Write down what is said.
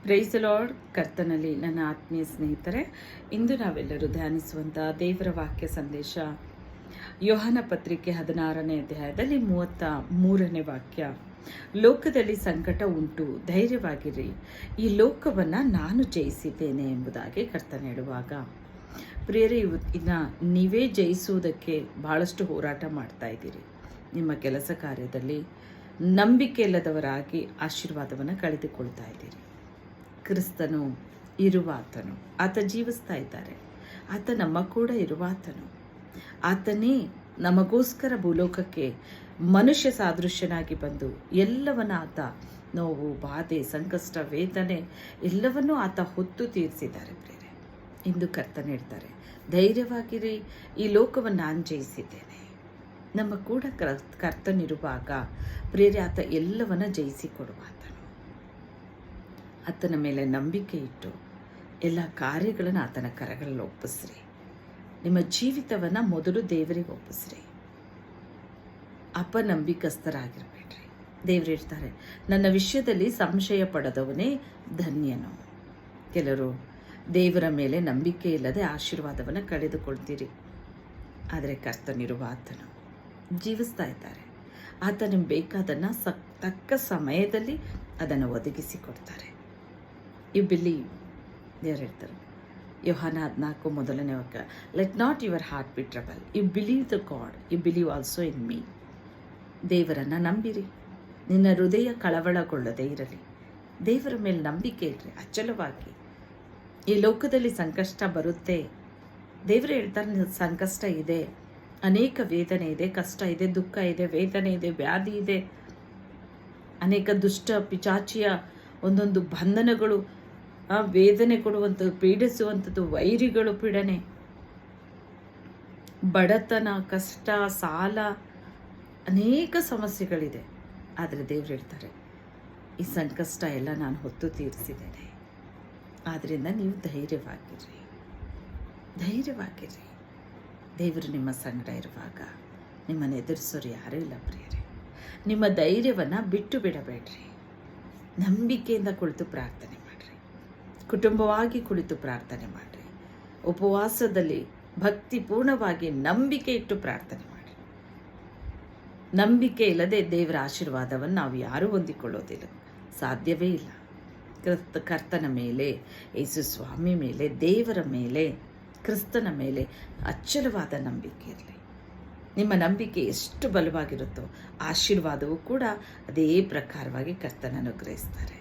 Praise the lord. ಕರ್ತನಲ್ಲಿ ನನ್ನ ಆತ್ಮೀಯ ಸ್ನೇಹಿತರೆ, ಇಂದು ನಾವೆಲ್ಲರೂ ಧ್ಯಾನಿಸುವಂಥ ದೇವರ ವಾಕ್ಯ ಸಂದೇಶ ಯೋಹಾನ ಪತ್ರಿಕೆ 16ನೇ ಅಧ್ಯಾಯದಲ್ಲಿ 33ನೇ ವಾಕ್ಯ. ಲೋಕದಲ್ಲಿ ಸಂಕಟ ಉಂಟು, ಧೈರ್ಯವಾಗಿರಿ, ಈ ಲೋಕವನ್ನು ನಾನು ಜಯಿಸಿದ್ದೇನೆ ಎಂಬುದಾಗಿ ಕರ್ತನ ಹೇಳುವಾಗ, ಪ್ರಿಯರೇ, ಇನ್ನು ನೀವೇ ಜಯಿಸುವುದಕ್ಕೆ ಬಹಳಷ್ಟು ಹೋರಾಟ ಮಾಡ್ತಾ ಇದ್ದೀರಿ. ನಿಮ್ಮ ಕೆಲಸ ಕಾರ್ಯದಲ್ಲಿ ನಂಬಿಕೆ ಇಲ್ಲದವರಾಗಿ ಆಶೀರ್ವಾದವನ್ನು ಕಳೆದುಕೊಳ್ತಾ ಇದ್ದೀರಿ. ಕ್ರಿಸ್ತನು ಇರುವಾತನು, ಆತ ಜೀವಿಸ್ತಾ ಇದ್ದಾರೆ. ಆತ ನಮ್ಮ ಕೂಡ ಇರುವಾತನು. ಆತನೇ ನಮಗೋಸ್ಕರ ಭೂಲೋಕಕ್ಕೆ ಮನುಷ್ಯ ಸಾದೃಶ್ಯನಾಗಿ ಬಂದು ಎಲ್ಲವನ್ನ ಆತ ನೋವು, ಬಾಧೆ, ಸಂಕಷ್ಟ, ವೇದನೆ ಎಲ್ಲವನ್ನೂ ಆತ ಹೊತ್ತು ತೀರಿಸಿದ್ದಾರೆ. ಪ್ರಿಯರೇ, ಇಂದು ಕರ್ತನ ಹೇಳ್ತಾರೆ, ಧೈರ್ಯವಾಗಿರಿ, ಈ ಲೋಕವನ್ನು ನಾನು ಜಯಿಸಿದ್ದೇನೆ. ನಮ್ಮ ಕೂಡ ಕರ್ತನಿರುವಾಗ ಪ್ರಿಯರೇ, ಆತ ಎಲ್ಲವನ್ನ ಜಯಿಸಿಕೊಡುವಾತನು. ಆತನ ಮೇಲೆ ನಂಬಿಕೆ ಇಟ್ಟು ಎಲ್ಲ ಕಾರ್ಯಗಳನ್ನು ಆತನ ಕರಗಳಲ್ಲಿ ಒಪ್ಪಿಸ್ರಿ. ನಿಮ್ಮ ಜೀವಿತವನ್ನು ಮೊದಲು ದೇವರಿಗೆ ಒಪ್ಪಿಸ್ರಿ. ಅಪನಂಬಿಕಸ್ಥರಾಗಿರಬೇಡ್ರಿ. ದೇವರು ಹೇಳ್ತಾರೆ, ನನ್ನ ವಿಷಯದಲ್ಲಿ ಸಂಶಯ ಪಡೆದವನೇ ಧನ್ಯನು. ಕೆಲವರು ದೇವರ ಮೇಲೆ ನಂಬಿಕೆ ಇಲ್ಲದೆ ಆಶೀರ್ವಾದವನ್ನು ಕಳೆದುಕೊಳ್ತೀರಿ. ಆದರೆ ಕರ್ತನಿರುವ ಆತನು ಜೀವಿಸ್ತಾ ಇದ್ದಾರೆ. ಆತ ನಿಮ್ಗೆ ಬೇಕಾದನ್ನು ತಕ್ಕ ಸಮಯದಲ್ಲಿ ಅದನ್ನು ಒದಗಿಸಿಕೊಡ್ತಾರೆ. You believe. ದೇವರು ಹೇಳ್ತಾರೆ, ಯೋಹಾನ 14 ವಾಕ್ಯ, let not your heart be trouble, you believe the God, you believe also in me. ದೇವರನ್ನು ನಂಬಿರಿ, ನಿನ್ನ ಹೃದಯ ಕಳವಳಗೊಳ್ಳದೆ ಇರಲಿ. ದೇವರ ಮೇಲೆ ನಂಬಿಕೆ ಇಡ್ರಿ ಅಚಲವಾಗಿ. ಈ ಲೋಕದಲ್ಲಿ ಸಂಕಷ್ಟ ಬರುತ್ತೆ. ದೇವರು ಹೇಳ್ತಾರೆ, ಸಂಕಷ್ಟ ಇದೆ, ಅನೇಕ ವೇದನೆ ಇದೆ, ಕಷ್ಟ ಇದೆ, ದುಃಖ ಇದೆ, ವೇದನೆ ಇದೆ, ವ್ಯಾಧಿ ಇದೆ, ಅನೇಕ ದುಷ್ಟ ಪಿಚಾಚಿಯ ಒಂದೊಂದು ಬಂಧನಗಳು, ವೇದನೆ ಕೊಡುವಂಥದ್ದು, ಪೀಡಿಸುವಂಥದ್ದು, ವೈರಿಗಳು ಪೀಡನೆ, ಬಡತನ, ಕಷ್ಟ, ಸಾಲ, ಅನೇಕ ಸಮಸ್ಯೆಗಳಿದೆ. ಆದರೆ ದೇವರು ಹೇಳ್ತಾರೆ, ಈ ಸಂಕಷ್ಟ ಎಲ್ಲ ನಾನು ಹೊತ್ತು ತೀರಿಸಿದ್ದೇನೆ. ಆದ್ದರಿಂದ ನೀವು ಧೈರ್ಯವಾಗಿರ್ರಿ. ದೇವರು ನಿಮ್ಮ ಸಂಗಡ ಇರುವಾಗ ನಿಮ್ಮನ್ನು ಎದುರಿಸೋರು ಯಾರೂ ಇಲ್ಲ. ಪ್ರಿಯರೇ, ನಿಮ್ಮ ಧೈರ್ಯವನ್ನು ಬಿಟ್ಟು ಬಿಡಬೇಡ್ರಿ. ನಂಬಿಕೆಯಿಂದ ಕುಳಿತು ಪ್ರಾರ್ಥನೆ ಮಾಡಿರಿ. ಕುಟುಂಬವಾಗಿ ಕುಳಿತು ಪ್ರಾರ್ಥನೆ ಮಾಡಿರಿ. ಉಪವಾಸದಲ್ಲಿ ಭಕ್ತಿಪೂರ್ಣವಾಗಿ ನಂಬಿಕೆ ಇಟ್ಟು ಪ್ರಾರ್ಥನೆ ಮಾಡಿ. ನಂಬಿಕೆ ಇಲ್ಲದೆ ದೇವರ ಆಶೀರ್ವಾದವನ್ನು ನಾವು ಯಾರೂ ಹೊಂದಿಕೊಳ್ಳೋದಿಲ್ಲ, ಸಾಧ್ಯವೇ ಇಲ್ಲ. ಕರ್ತನ ಮೇಲೆ, ಯೇಸು ಸ್ವಾಮಿ ಮೇಲೆ, ದೇವರ ಮೇಲೆ, ಕ್ರಿಸ್ತನ ಮೇಲೆ ಅಚ್ಚಲವಾದ ನಂಬಿಕೆ ಇರಲಿ. ನಿಮ್ಮ ನಂಬಿಕೆ ಎಷ್ಟು ಬಲವಾಗಿರುತ್ತೋ ಆಶೀರ್ವಾದವೂ ಕೂಡ ಅದೇ ಪ್ರಕಾರವಾಗಿ ಕರ್ತನ ಅನುಗ್ರಹಿಸ್ತಾರೆ.